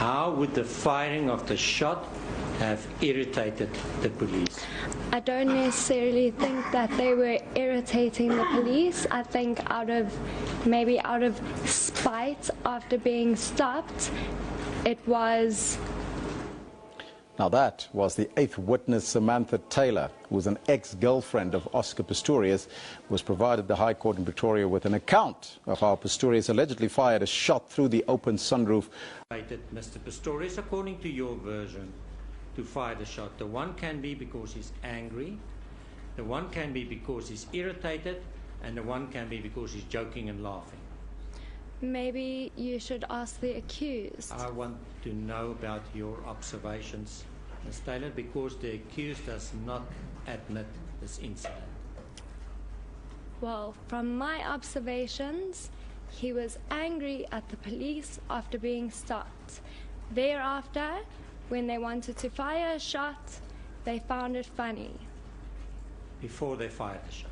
how would the firing of the shot have irritated the police? I don't necessarily think that they were irritating the police. I think maybe out of spite after being stopped, it was... Now that was the 8th witness, Samantha Taylor, who was an ex-girlfriend of Oscar Pistorius, who was provided the High Court in Pretoria with an account of how Pistorius allegedly fired a shot through the open sunroof. Mr. Pistorius, according to your version, to fire the shot. The one can be because he's angry, the one can be because he's irritated, and the one can be because he's joking and laughing. Maybe you should ask the accused. I want to know about your observations, Ms. Taylor, because the accused does not admit this incident. Well, from my observations, he was angry at the police after being stopped. Thereafter, when they wanted to fire a shot, they found it funny. Before they fired the shot?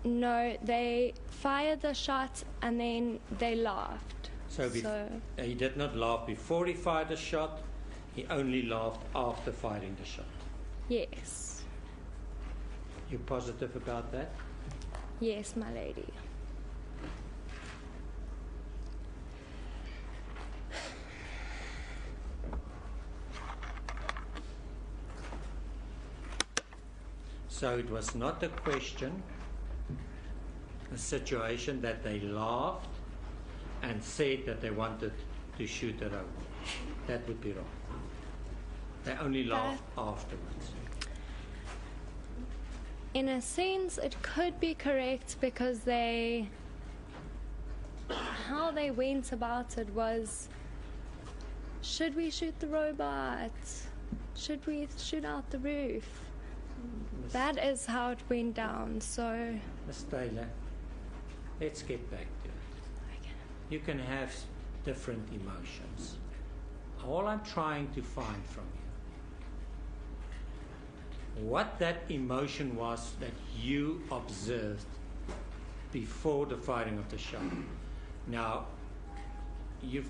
No, they fired the shot and then they laughed. So he did not laugh before he fired the shot, he only laughed after firing the shot? Yes. You're positive about that? Yes, my lady. So it was not a question, a situation that they laughed and said that they wanted to shoot her over. That would be wrong. They only laughed afterwards. In a sense, it could be correct because how they went about it was, should we shoot the robot? Should we shoot out the roof? That is how it went down, so... Ms. Taylor, let's get back to it. Okay. You can have different emotions. All I'm trying to find from you, what that emotion was that you observed before the firing of the shot. Now, you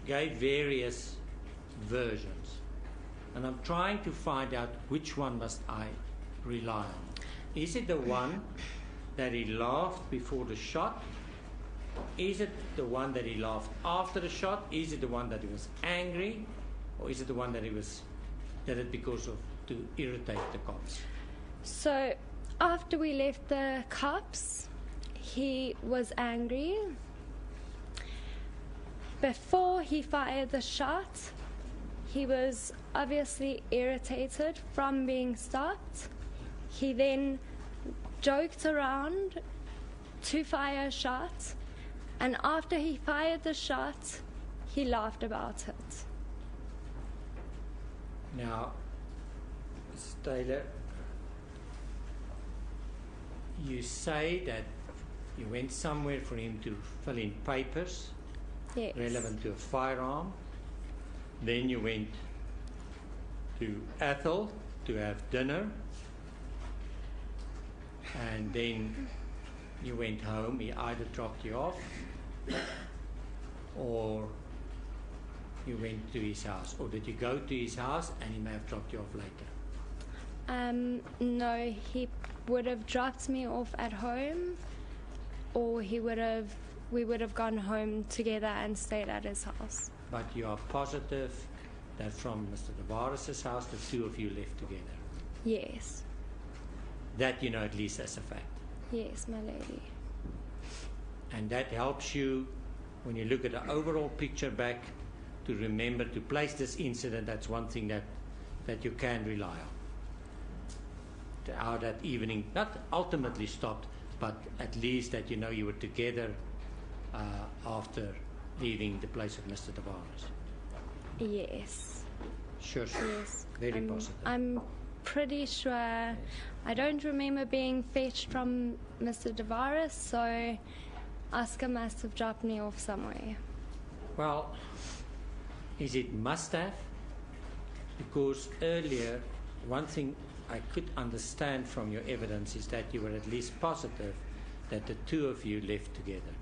gave various versions, and I'm trying to find out which one must I rely on. Is it the one that he laughed before the shot? Is it the one that he laughed after the shot? Is it the one that he was angry? Or is it the one that he did it because of to irritate the cops? So after we left the cops, he was angry. Before he fired the shot, he was obviously irritated from being stopped. He then joked around to fire a shot, and after he fired the shot, he laughed about it. Now, Ms. Taylor, you say that you went somewhere for him to fill in papers relevant to a firearm. Then you went to Athol to have dinner. And then you went home. He either dropped you off or you went to his house. Or did you go to his house and he may have dropped you off later? No, he would have dropped me off at home, or we would have gone home together and stayed at his house. But you are positive that from Mr. Tavares' house the two of you left together? Yes. That you know at least as a fact? Yes, my lady. And that helps you, when you look at the overall picture back, to remember to place this incident. That's one thing that you can rely on. How that evening, not ultimately stopped, but at least that you know you were together after leaving the place of Mr. Tavares. Yes. Sure. Yes. Very positive. I'm pretty sure. I don't remember being fetched from Mr. Tavares, so Oscar must have dropped me off somewhere. Well, is it must have? Because earlier, one thing I could understand from your evidence is that you were at least positive that the two of you left together.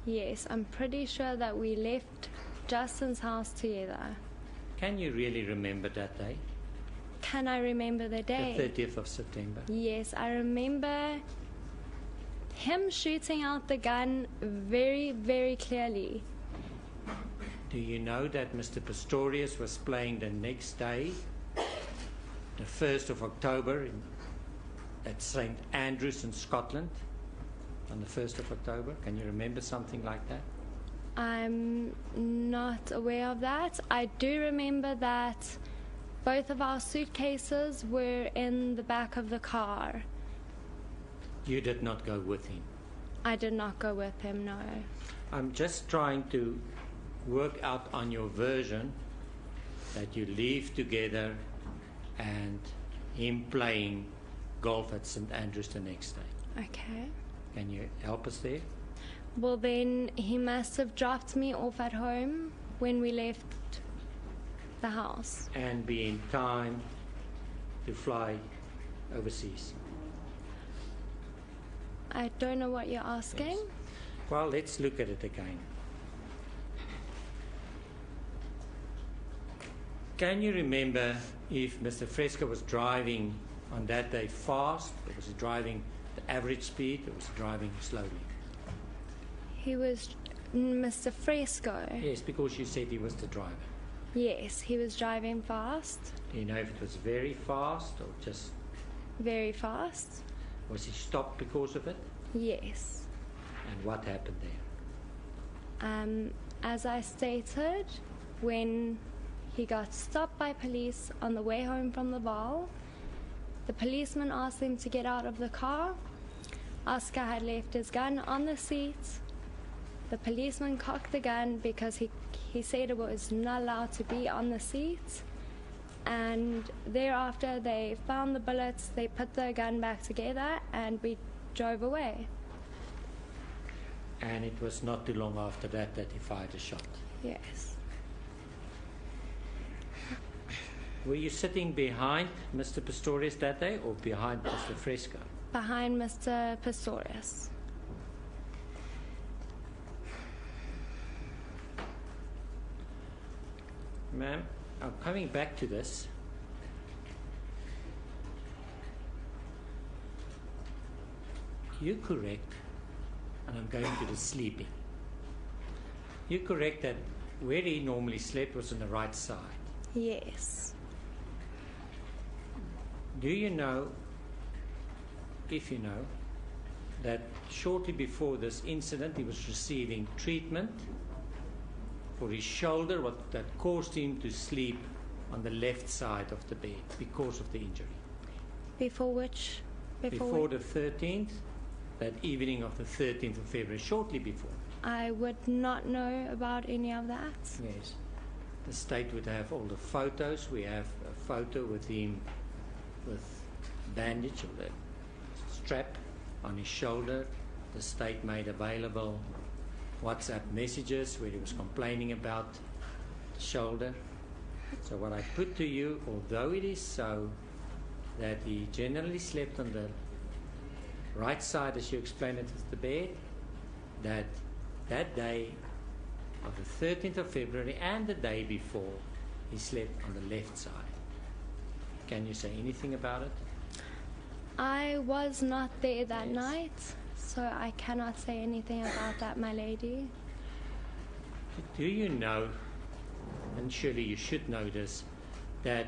Yes, I'm pretty sure that we left Justin's house together. Can you really remember that day? Can I remember the day? The 30th of September. Yes, I remember him shooting out the gun very, very clearly. Do you know that Mr. Pistorius was playing the next day, the 1st of October, at St. Andrews in Scotland, on the 1st of October? Can you remember something like that? I'm not aware of that. I do remember that both of our suitcases were in the back of the car. You did not go with him. I did not go with him, no. I'm just trying to work out on your version that you leave together and him playing golf at St. Andrews the next day. Okay. Can you help us there? Well, then he must have dropped me off at home when we left the house. And be in time to fly overseas. I don't know what you're asking. Yes. Well, let's look at it again. Can you remember if Mr. Fresco was driving on that day fast, or was he driving the average speed, or was he driving slowly? He was Mr. Fresco. Yes, because you said he was the driver. Yes, he was driving fast. Do you know if it was very fast or just... Very fast. Was he stopped because of it? Yes. And what happened there? As I stated, when he got stopped by police on the way home from the ball, the policeman asked him to get out of the car. Oscar had left his gun on the seat. The policeman cocked the gun because he said it was not allowed to be on the seat. And thereafter they found the bullets, they put the gun back together, and we drove away. And it was not too long after that that he fired a shot. Yes. Were you sitting behind Mr. Pistorius that day or behind Mr. Fresco? Behind Mr. Pistorius. Ma'am, I'm coming back to this. You're correct, and I'm going to the sleeping. You're correct that where he normally slept was on the right side. Yes. Do you know, if you know, that shortly before this incident he was receiving treatment for his shoulder, that caused him to sleep on the left side of the bed because of the injury? Before which? Before the 13th, that evening of the 13th of February, shortly before. I would not know about any of that. Yes. The state would have all the photos. We have a photo with him with bandage or the strap on his shoulder. The state made available WhatsApp messages where he was complaining about the shoulder. So what I put to you, although it is so that he generally slept on the right side, as you explained it, of the bed, that day of the 13th of February and the day before, he slept on the left side. Can you say anything about it? I was not there that Yes. night, so I cannot say anything about that, my lady. Do you know, and surely you should know this, that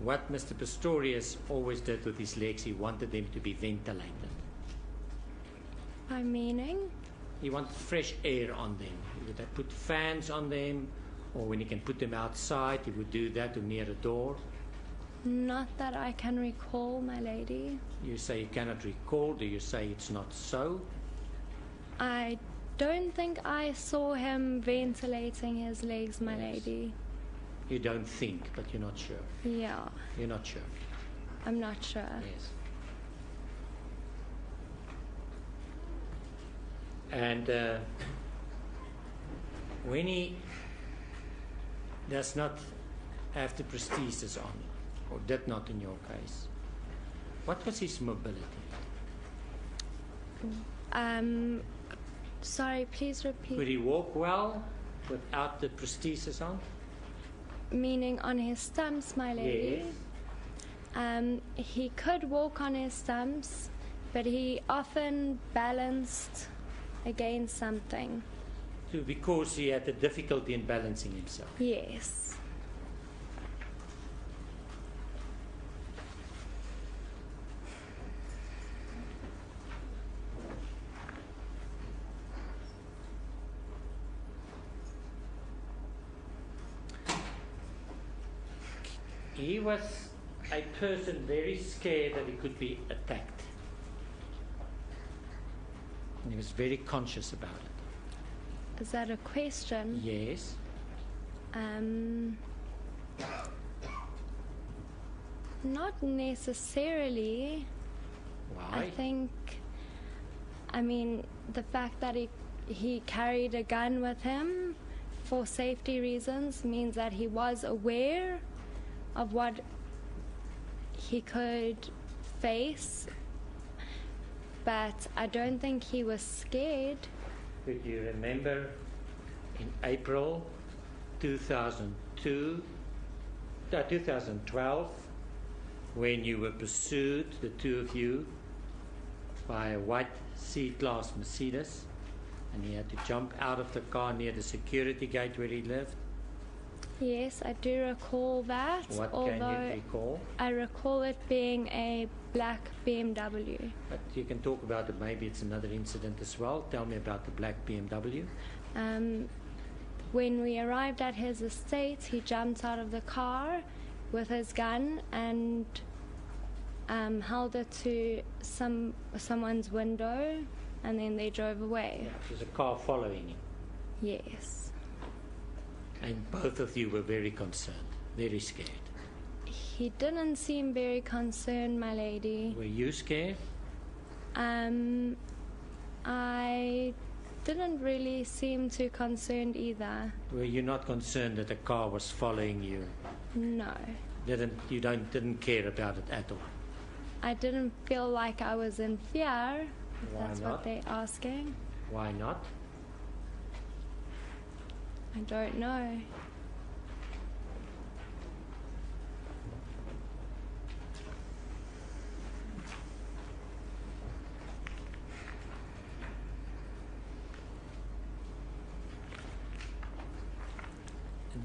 what Mr. Pistorius always did with his legs, he wanted them to be ventilated. By meaning? He wanted fresh air on them. He would put fans on them, or when he can put them outside, he would do that or near a door. Not that I can recall, my lady. You say you cannot recall. Do you say it's not so? I don't think I saw him ventilating his legs, my Yes. lady. You don't think, but you're not sure. Yeah, You're not sure. I'm not sure. Yes. And when he does not have the prosthesis on, or did not in your case, what was his mobility? Sorry, please repeat. Could he walk well without the prosthesis on? Meaning on his stumps, my lady? Yes. He could walk on his stumps, but he often balanced against something. So because he had a difficulty in balancing himself. Yes. He was a person very scared that he could be attacked. And he was very conscious about it. Is that a question? Yes. Not necessarily. Why? I mean, the fact that he carried a gun with him for safety reasons means that he was aware of what he could face, but I don't think he was scared. Could you remember in April 2012, when you were pursued, the two of you, by a white C-Class Mercedes, and he had to jump out of the car near the security gate where he lived? Yes, I do recall that. What although can you recall? I recall it being a black BMW. But you can talk about it, maybe it's another incident as well. Tell me about the black BMW. When we arrived at his estate, he jumped out of the car with his gun and held it to someone's window, and then they drove away. Yeah, there's a car following him. Yes. And both of you were very concerned, very scared. He didn't seem very concerned, my lady. Were you scared? I didn't really seem too concerned either. Were you not concerned that a car was following you? No. Didn't care about it at all? I didn't feel like I was in fear, if Why that's not? what they're asking. Why not? I don't know.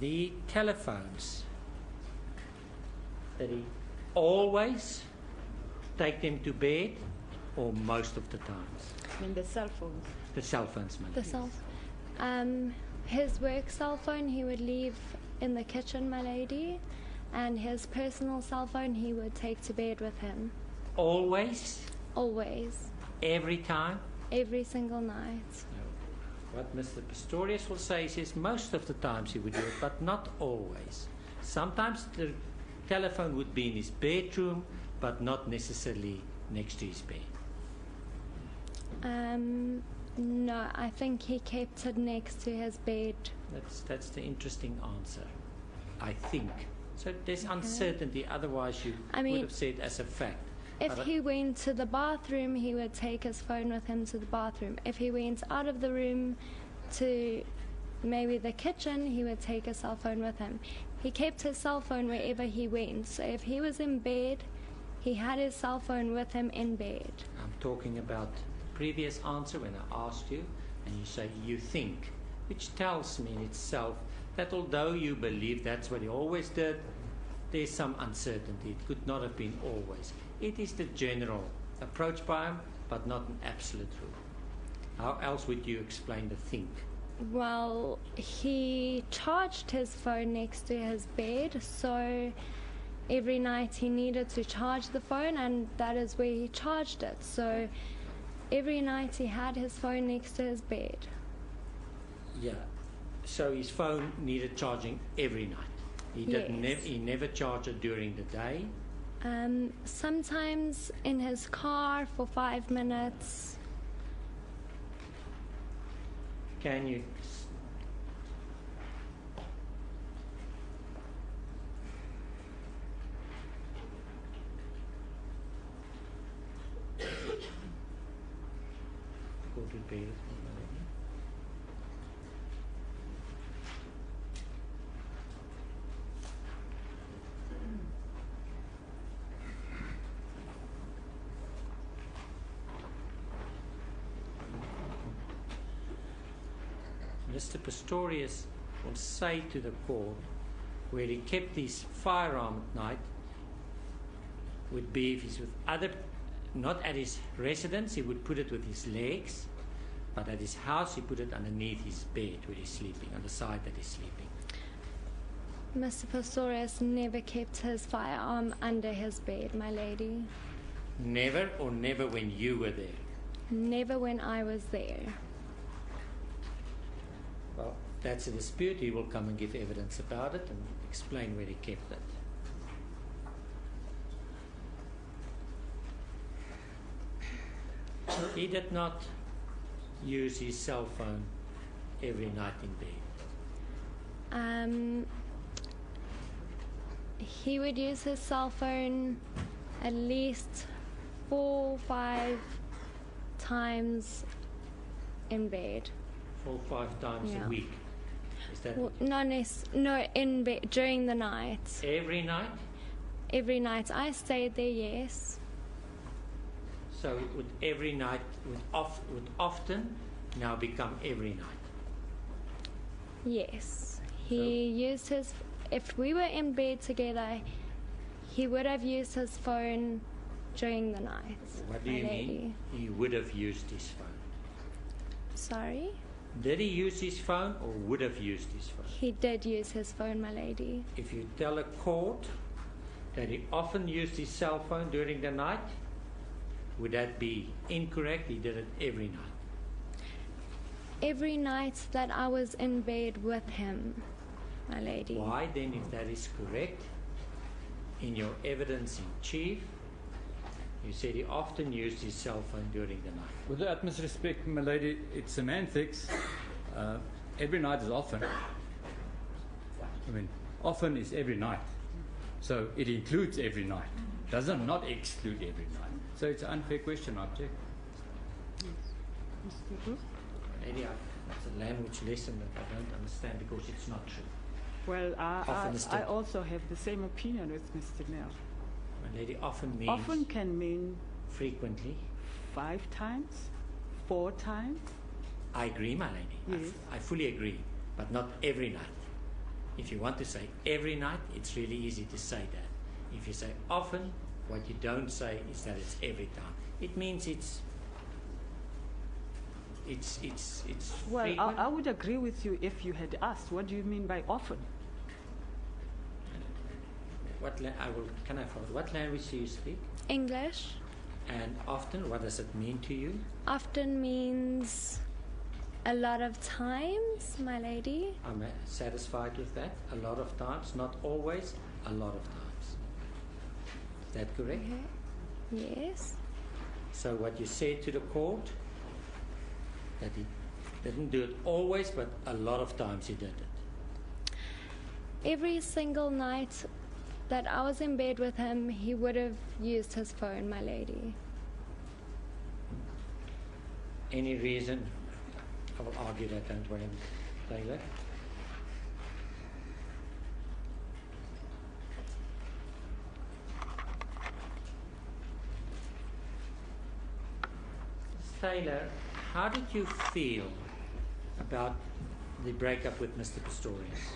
The telephones, did he always take them to bed, or most of the times? I mean the cell phones. The cell phones, man. The cell. His work cell phone he would leave in the kitchen, my lady, and his personal cell phone he would take to bed with him. Always? Always. Every time? Every single night. What Mr. Pistorius will say is most of the times he would do it, but not always. Sometimes the telephone would be in his bedroom, but not necessarily next to his bed. No, I think he kept it next to his bed. That's the interesting answer, I think. So there's uncertainty, otherwise you would have said as a fact. If he went to the bathroom, he would take his phone with him to the bathroom. If he went out of the room to maybe the kitchen, he would take his cell phone with him. He kept his cell phone wherever he went. So if he was in bed, he had his cell phone with him in bed. I'm talking about previous answer when I asked you, and you say you think, which tells me in itself that although you believe that's what he always did, there's some uncertainty. It could not have been always. It is the general approach by him, but not an absolute rule. How else would you explain the think? Well, he charged his phone next to his bed, so every night he needed to charge the phone, and that is where he charged it. So every night he had his phone next to his bed. Yeah. So his phone needed charging every night. He never charged it during the day. Sometimes in his car for 5 minutes. Can you go to bed? Mr. Pistorius will say to the court where he kept his firearm at night would be if he's with other, not at his residence, he would put it with his legs, but at his house he put it underneath his bed where he's sleeping, on the side that he's sleeping. Mr. Pistorius never kept his firearm under his bed, my lady. Never, or never when you were there? Never when I was there. Well, that's a dispute. He will come and give evidence about it and explain where he kept it. He did not use his cell phone every night in bed. He would use his cell phone at least 4 or 5 times in bed. 4 or 5 times Yeah. a week. Is that Well, no, in bed during the night. every night? Every night I stayed there, yes. So would every night, would often now become every night? Yes. He used his, if we were in bed together, he would have used his phone during the night. What do my you lady. mean? He would have used his phone. Sorry? Did he use his phone or would have used his phone? He did use his phone, my lady. If you tell a court that he often used his cell phone during the night, would that be incorrect? He did it every night. Every night that I was in bed with him, my lady. Why then, if that is correct, in your evidence in chief, you said he often used his cell phone during the night. With the utmost respect, my lady, it's semantics. Every night is often. I mean, often is every night. So it includes every night. Does not exclude every night. So it's an unfair question, I object. Lady, it's a language lesson that I don't understand because it's not true. Well, Often is I the- also have the same opinion with Mr. Nell. My lady, often means Often can mean frequently. 5 times, 4 times. I agree, my lady. Yes. I fully agree, but not every night. If you want to say every night, it's really easy to say that. If you say often, what you don't say is that it's every time. It means it's Well, frequent. I would agree with you if you had asked, what do you mean by often? Can I follow? What language do you speak? English And often, what does it mean to you? often means a lot of times, my lady. I'm satisfied with that. A lot of times, not always, a lot of times. Is that correct? Yes. So what you said to the court, that he didn't do it always, but a lot of times he did it. Every single night that I was in bed with him, he would have used his phone, my lady. Any reason? I will argue that, don't worry, Taylor. Taylor, how did you feel about the breakup with Mr. Pistorius?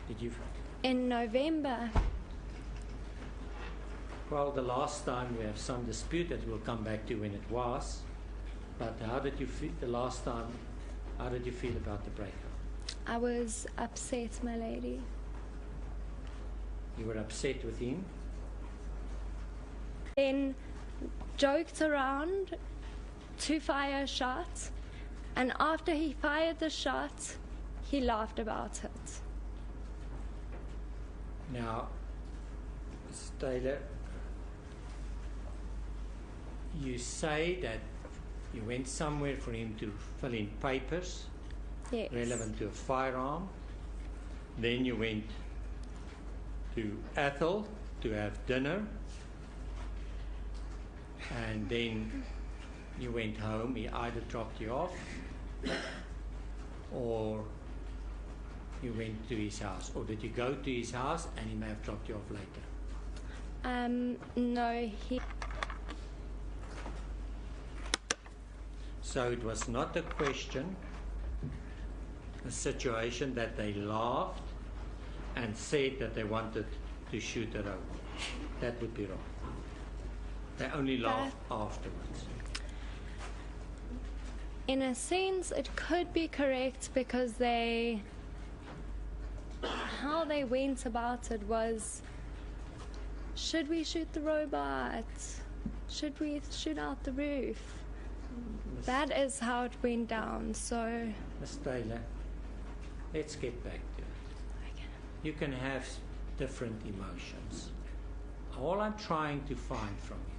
Did you? In November, Well, the last time we have some dispute that we'll come back to when it was. But how did you feel the last time? How did you feel about the breakup? I was upset, my lady. You were upset with him. Then joked around to fire a shot, and after he fired the shot, he laughed about it. Now, Ms. Taylor, you say that you went somewhere for him to fill in papers Yes. relevant to a firearm. Then you went to Athol to have dinner. And then you went home. He either dropped you off or you went to his house. Or did you go to his house and he may have dropped you off later? No, he. So it was not a question, a situation that they laughed and said that they wanted to shoot her over. That would be wrong. They only laughed afterwards. In a sense, it could be correct because how they went about it was, should we shoot the robot? Should we shoot out the roof? That is how it went down, so... Ms. Taylor, let's get back to it. Okay. You can have different emotions. All I'm trying to find from you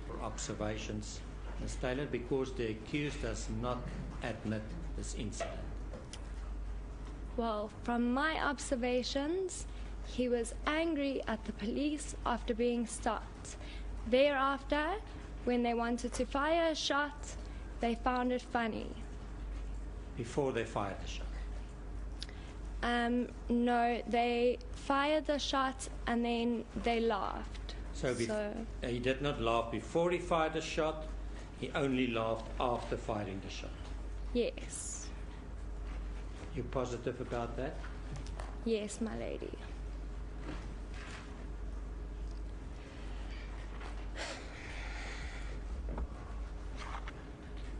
for observations, Ms. Taylor, because the accused does not admit this incident. Well, from my observations, he was angry at the police after being stopped. Thereafter, when they wanted to fire a shot, they found it funny. Before they fired the shot? No, they fired the shot and then they laughed. So he did not laugh before he fired the shot, he only laughed after firing the shot? Yes. You positive about that? Yes, my lady.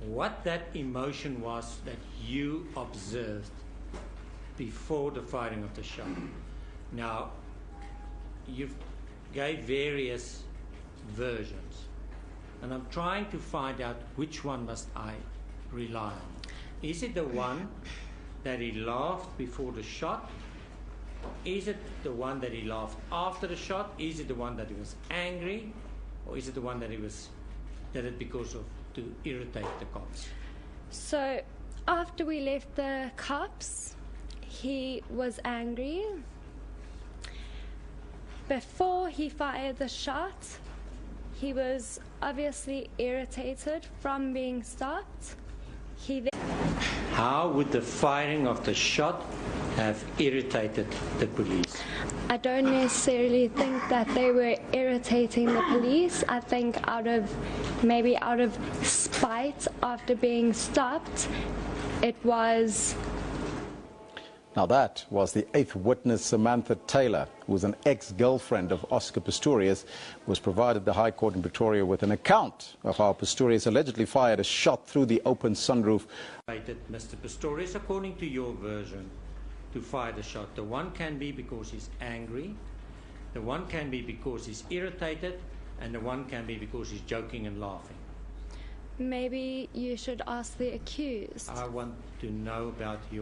What that emotion was that you observed before the firing of the shot. Now, you gave various versions, and I'm trying to find out which one must I rely on. Is it the one that he laughed before the shot? Is it the one that he laughed after the shot? Is it the one that he was angry? Or is it the one that he did it because of to irritate the cops? So after we left the cops, he was angry. Before he fired the shot, he was obviously irritated from being stopped. How would the firing of the shot have irritated the police? I don't necessarily think that they were irritating the police. I think maybe out of spite after being stopped, it was... Now that was the 8th witness, Samantha Taylor, who was an ex-girlfriend of Oscar Pistorius, was provided the High Court in Pretoria with an account of how Pistorius allegedly fired a shot through the open sunroof. Mr. Pistorius, according to your version, to fire the shot. The one can be because he's angry, the one can be because he's irritated, and the one can be because he's joking and laughing. Maybe you should ask the accused. I want to know about your